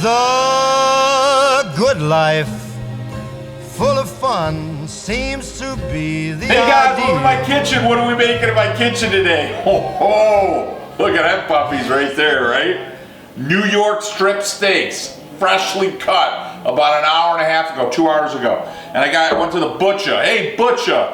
The good life, full of fun, seems to be the Hey guys, ideal. welcome to my kitchen. What are we making in my kitchen today? Ho ho! Look at that puppies right there, right? New York strip steaks, freshly cut about an hour and a half ago, 2 hours ago. And I went to the butcher. Hey butcher!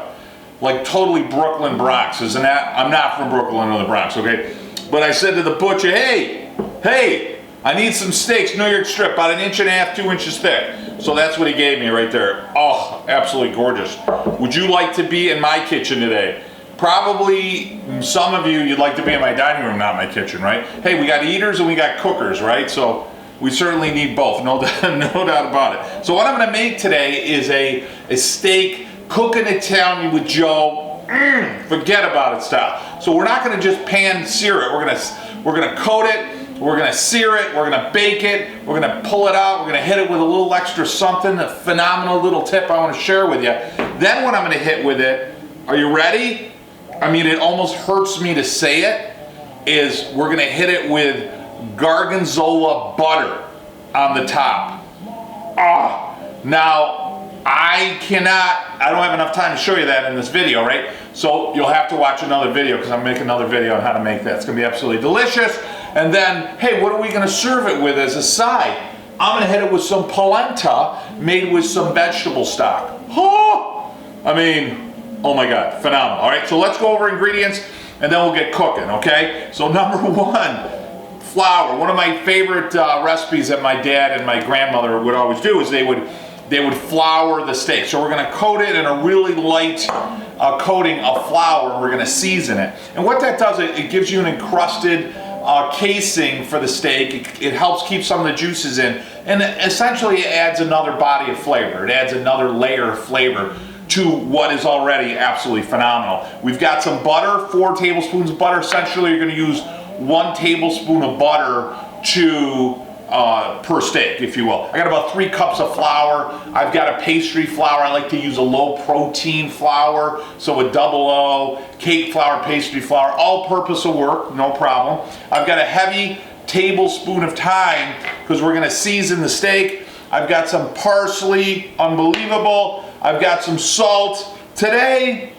Like totally Brooklyn Bronx, isn't that? I'm not from Brooklyn or the Bronx, okay? But I said to the butcher, hey, I need some steaks, New York strip, about 1.5 inches, 2 inches thick. So that's what he gave me right there. Oh, absolutely gorgeous. Would you like to be in my kitchen today? Probably some of you'd like to be in my dining room, not my kitchen, right? Hey, we got eaters and we got cookers, right? So we certainly need both, no doubt about it. So what I'm gonna make today is a steak cooking Italian with Joe, forget about it style. So we're not gonna just pan sear it, we're gonna coat it, we're gonna sear it, we're gonna bake it, we're gonna pull it out, we're gonna hit it with a little extra something, a phenomenal little tip I wanna share with you. Then what I'm gonna hit with it, are you ready? I mean, it almost hurts me to say it, is we're gonna hit it with Gorgonzola butter on the top. Now, I don't have enough time to show you that in this video, right? So you'll have to watch another video because I'm making another video on how to make that. It's gonna be absolutely delicious. And then, hey, what are we gonna serve it with as a side? I'm gonna hit it with some polenta made with some vegetable stock. Oh, I mean, oh my God, phenomenal. All right, so let's go over ingredients and then we'll get cooking, okay? So number one, flour. One of my favorite recipes that my dad and my grandmother would always do is they would flour the steak. So we're gonna coat it in a really light coating of flour and we're gonna season it. And what that does, it gives you an encrusted casing for the steak. It helps keep some of the juices in, and essentially it adds another body of flavor. It adds another layer of flavor to what is already absolutely phenomenal. We've got some butter, 4 tablespoons of butter. Essentially you're gonna use 1 tablespoon of butter per steak, if you will. I got about 3 cups of flour. I've got a pastry flour. I like to use a low protein flour, so a double O, cake flour, pastry flour, all purpose will work, no problem. I've got a heavy tablespoon of thyme because we're gonna season the steak. I've got some parsley, unbelievable. I've got some salt. Today,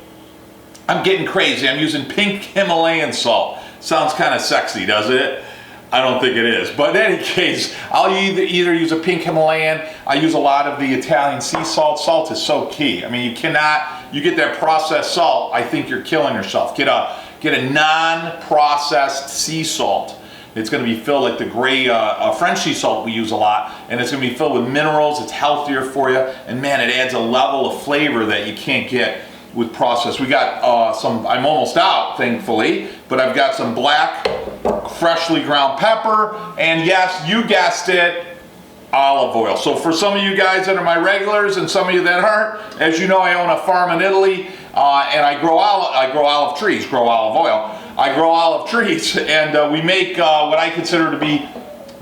I'm getting crazy. I'm using pink Himalayan salt. Sounds kind of sexy, doesn't it? I don't think it is, but in any case, I'll either use a pink Himalayan. I use a lot of the Italian sea salt. Salt is so key. I mean, you get that processed salt, I think you're killing yourself. Get a non-processed sea salt. It's gonna be filled like the gray French sea salt we use a lot, and it's gonna be filled with minerals. It's healthier for you, and man, it adds a level of flavor that you can't get with processed. We got I'm almost out, thankfully, but I've got some black, freshly ground pepper, and yes, you guessed it, olive oil. So for some of you guys that are my regulars and some of you that aren't, as you know, I own a farm in Italy, and I grow olive trees, grow olive oil. I grow olive trees, and we make what I consider to be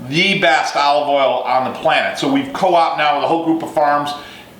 the best olive oil on the planet. So we've co-opted now with a whole group of farms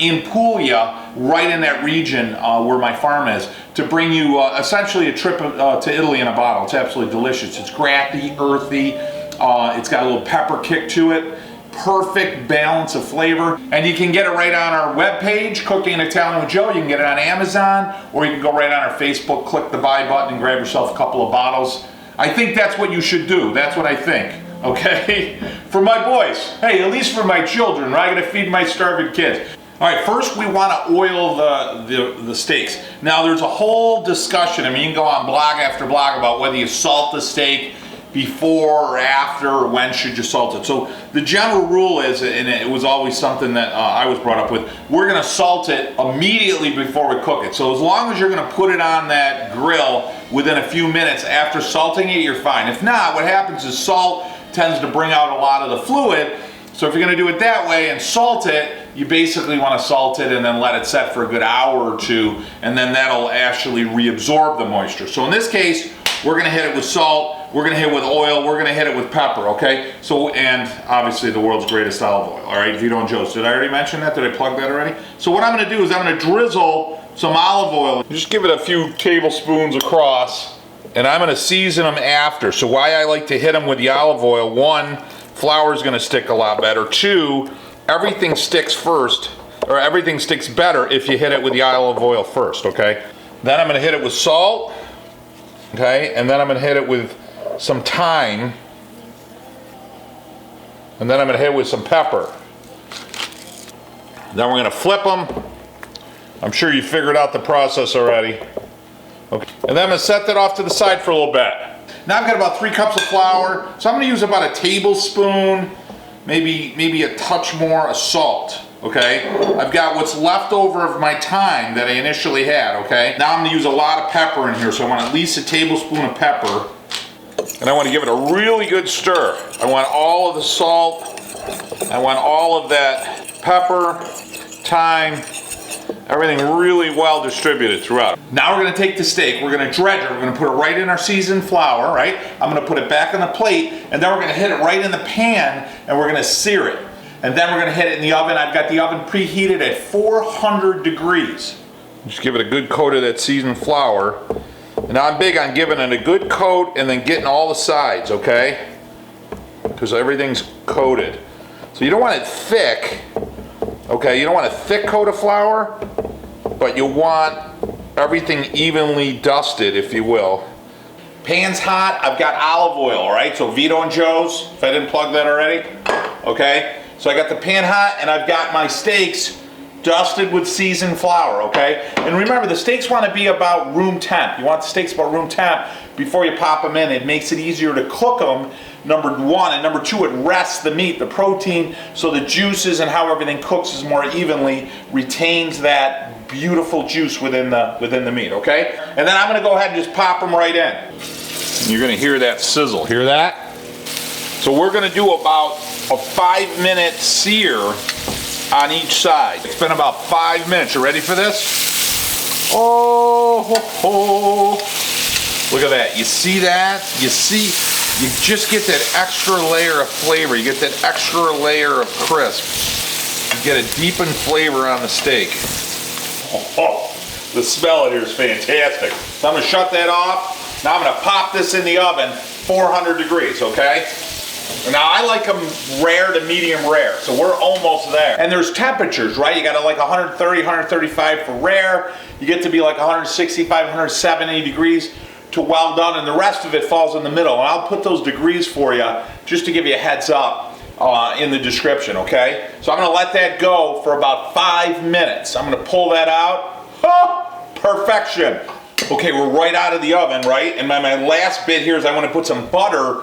in Puglia, right in that region where my farm is, to bring you essentially a trip to Italy in a bottle. It's absolutely delicious. It's grassy, earthy, it's got a little pepper kick to it, perfect balance of flavor, and you can get it right on our webpage, Cooking Italian with Joe. You can get it on Amazon, or you can go right on our Facebook, click the buy button, and grab yourself a couple of bottles. I think that's what you should do. That's what I think, okay? For my boys, hey, at least for my children, right? I gotta feed my starving kids. All right, first we want to oil the steaks. Now there's a whole discussion. I mean, you can go on blog after blog about whether you salt the steak before or after, or when should you salt it. So the general rule is, and it was always something that I was brought up with, we're going to salt it immediately before we cook it. So as long as you're going to put it on that grill within a few minutes after salting it, you're fine. If not, what happens is salt tends to bring out a lot of the fluid. So if you're going to do it that way and salt it, you basically want to salt it and then let it set for a good hour or 2, and then that'll actually reabsorb the moisture. So in this case, we're going to hit it with salt, we're going to hit it with oil, we're going to hit it with pepper, okay? So, and obviously the world's greatest olive oil, all right? Vito and Joe's. Did I already mention that? Did I plug that already? So what I'm going to do is I'm going to drizzle some olive oil. Just give it a few tablespoons across, and I'm going to season them after. So why I like to hit them with the olive oil, one, flour is gonna stick a lot better. 2, everything sticks first, or everything sticks better if you hit it with the olive oil first, okay? Then I'm gonna hit it with salt, okay? And then I'm gonna hit it with some thyme. And then I'm gonna hit it with some pepper. Then we're gonna flip them. I'm sure you figured out the process already. Okay. And then I'm gonna set that off to the side for a little bit. Now I've got about 3 cups of flour, so I'm gonna use about a tablespoon, maybe a touch more of salt, okay? I've got what's left over of my thyme that I initially had, okay? Now I'm gonna use a lot of pepper in here, so I want at least a tablespoon of pepper. And I want to give it a really good stir. I want all of the salt, I want all of that pepper, thyme, everything really well distributed throughout. Now we're going to take the steak, we're going to dredge it, we're going to put it right in our seasoned flour, right? I'm going to put it back on the plate, and then we're going to hit it right in the pan, and we're going to sear it. And then we're going to hit it in the oven. I've got the oven preheated at 400 degrees. Just give it a good coat of that seasoned flour. And now I'm big on giving it a good coat and then getting all the sides, okay? Because everything's coated. So you don't want it thick, okay? You don't want a thick coat of flour, but you want everything evenly dusted, if you will. Pan's hot, I've got olive oil, all right? So Vito and Joe's, if I didn't plug that already, okay? So I got the pan hot and I've got my steaks dusted with seasoned flour, okay? And remember, the steaks want to be about room temp. You want the steaks about room temp before you pop them in. It makes it easier to cook them, number 1. And number 2, it rests the meat, the protein, so the juices and how everything cooks is more evenly, retains that beautiful juice within the meat, okay? And then I'm going to go ahead and just pop them right in. And you're going to hear that sizzle. Hear that? So we're going to do about a 5-minute sear on each side. It's been about 5 minutes. You ready for this? Oh, ho, ho. Look at that. You see that? You just get that extra layer of flavor. You get that extra layer of crisp. You get a deepened flavor on the steak. Oh, the smell of it here is fantastic. So I'm going to shut that off. Now I'm going to pop this in the oven, 400 degrees, okay? Now I like them rare to medium rare, so we're almost there. And there's temperatures, right? You got to like 130, 135 for rare. You get to be like 165, 170 degrees to well done, and the rest of it falls in the middle. And I'll put those degrees for you just to give you a heads up in the description, okay? So I'm going to let that go for about 5 minutes. I'm going to pull that out. Oh, perfection. Okay, we're right out of the oven, right? And my last bit here is I want to put some butter,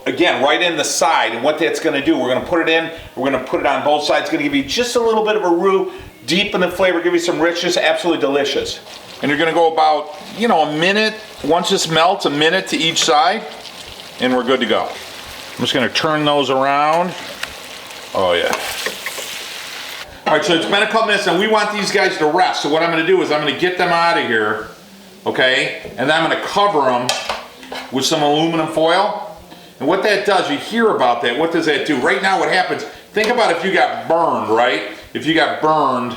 again, right in the side. And what that's going to do, we're going to put it in, we're going to put it on both sides. It's going to give you just a little bit of a roux, deepen the flavor, give you some richness, absolutely delicious. And you're going to go about, you know, a minute, once this melts, a minute to each side, and we're good to go. I'm just going to turn those around. Oh yeah. All right, so it's been a couple minutes and we want these guys to rest. So what I'm going to do is I'm going to get them out of here, okay? And then I'm going to cover them with some aluminum foil. And what that does, you hear about that, what does that do? Right now what happens, think about if you got burned, right? If you got burned,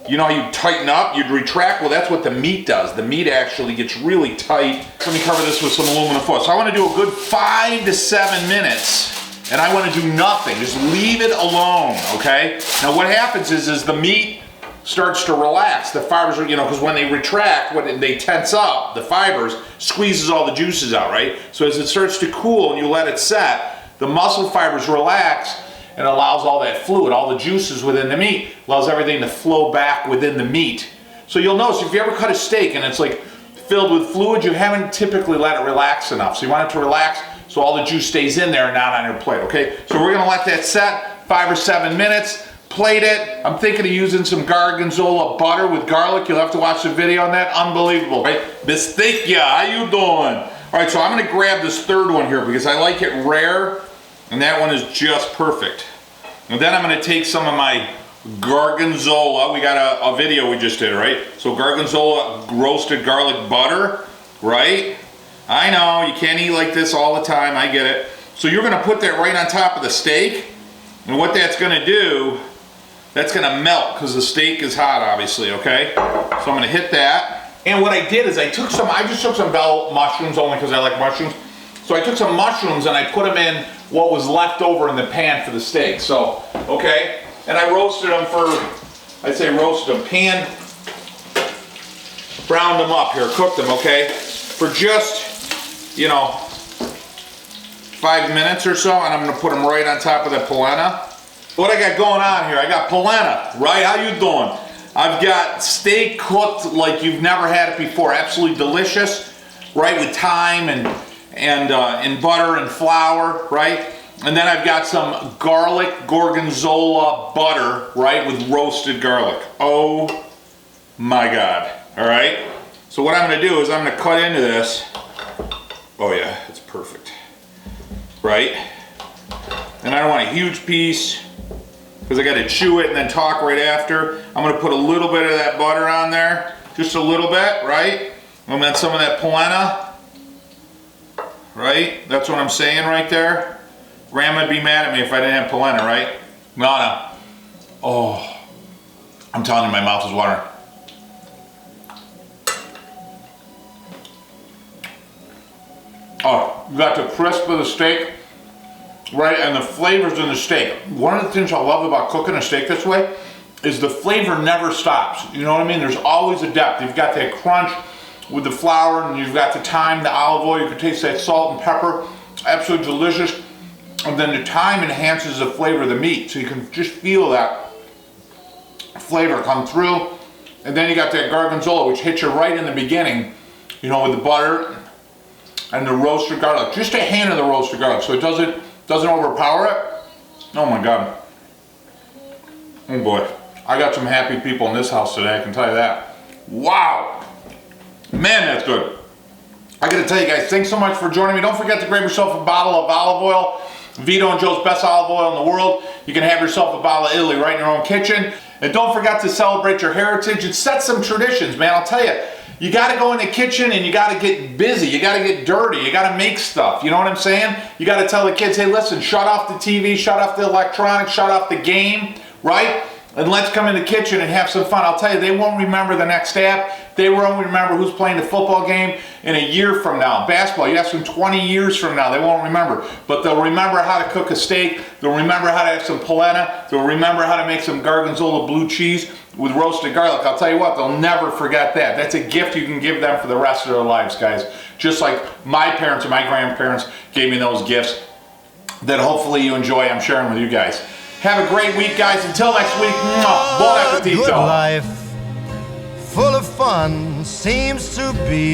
you know how you tighten up, you'd retract? Well, that's what the meat does. The meat actually gets really tight. Let me cover this with some aluminum foil. So I want to do a good 5 to 7 minutes, and I want to do nothing. Just leave it alone, okay? Now what happens is the meat starts to relax. The fibers are, you know, because when they retract, when they tense up, the fibers squeezes all the juices out, right? So as it starts to cool and you let it set, the muscle fibers relax, and allows all that fluid, all the juices within the meat, allows everything to flow back within the meat. So you'll notice if you ever cut a steak and it's like filled with fluid, you haven't typically let it relax enough. So you want it to relax so all the juice stays in there and not on your plate, okay? So we're gonna let that set 5 or 7 minutes, plate it. I'm thinking of using some Gorgonzola butter with garlic. You'll have to watch the video on that. Unbelievable, right? Bistecchia, how you doing? All right, so I'm gonna grab this third one here because I like it rare. And that one is just perfect. And then I'm going to take some of my Gorgonzola. We got a video we just did, right? So Gorgonzola roasted garlic butter, right? I know, you can't eat like this all the time, I get it. So you're going to put that right on top of the steak. And what that's going to do, that's going to melt because the steak is hot, obviously, okay? So I'm going to hit that. And what I did is I just took some bell mushrooms only because I like mushrooms. So I took some mushrooms and I put them in what was left over in the pan for the steak. So, okay, and I roasted them for, I'd say roasted them, browned them up here, cooked them, okay, for just, you know, 5 minutes or so, and I'm gonna put them right on top of the polenta. What I got going on here, I got polenta, right? How you doing? I've got steak cooked like you've never had it before, absolutely delicious, right, with thyme and butter and flour, right? And then I've got some garlic Gorgonzola butter, right, with roasted garlic. Oh my God, all right? So what I'm gonna do is I'm gonna cut into this. Oh yeah, it's perfect, right? And I don't want a huge piece because I gotta chew it and then talk right after. I'm gonna put a little bit of that butter on there, just a little bit, right? And then some of that polenta, right? That's what I'm saying right there. Grandma'd be mad at me if I didn't have polenta, right? No. Oh, I'm telling you, my mouth is watering. Oh, you got the crisp of the steak, right? And the flavors in the steak. One of the things I love about cooking a steak this way is the flavor never stops. You know what I mean? There's always a depth. You've got that crunch with the flour, and you've got the thyme, the olive oil. You can taste that salt and pepper. Absolutely delicious. And then the thyme enhances the flavor of the meat, so you can just feel that flavor come through. And then you got that Gorgonzola, which hits you right in the beginning, you know, with the butter and the roasted garlic. Just a hint of the roasted garlic, so it doesn't overpower it. Oh my God. Oh boy. I got some happy people in this house today, I can tell you that. Wow. Man, that's good. I gotta tell you guys, thanks so much for joining me. Don't forget to grab yourself a bottle of olive oil. Vito and Joe's best olive oil in the world. You can have yourself a bottle of Italy right in your own kitchen. And don't forget to celebrate your heritage and set some traditions, man. I'll tell you, you gotta go in the kitchen and you gotta get busy. You gotta get dirty. You gotta make stuff. You know what I'm saying? You gotta tell the kids, hey, listen, shut off the TV, shut off the electronics, shut off the game, right? And let's come in the kitchen and have some fun. I'll tell you, they won't remember the next app. They won't remember who's playing the football game in a year from now. Basketball, you ask them 20 years from now, they won't remember. But they'll remember how to cook a steak. They'll remember how to have some polenta. They'll remember how to make some Gorgonzola blue cheese with roasted garlic. I'll tell you what, they'll never forget that. That's a gift you can give them for the rest of their lives, guys. Just like my parents and my grandparents gave me those gifts that hopefully you enjoy. I'm sharing with you guys. Have a great week, guys. Until next week, bon A good appetito. life full of fun seems to be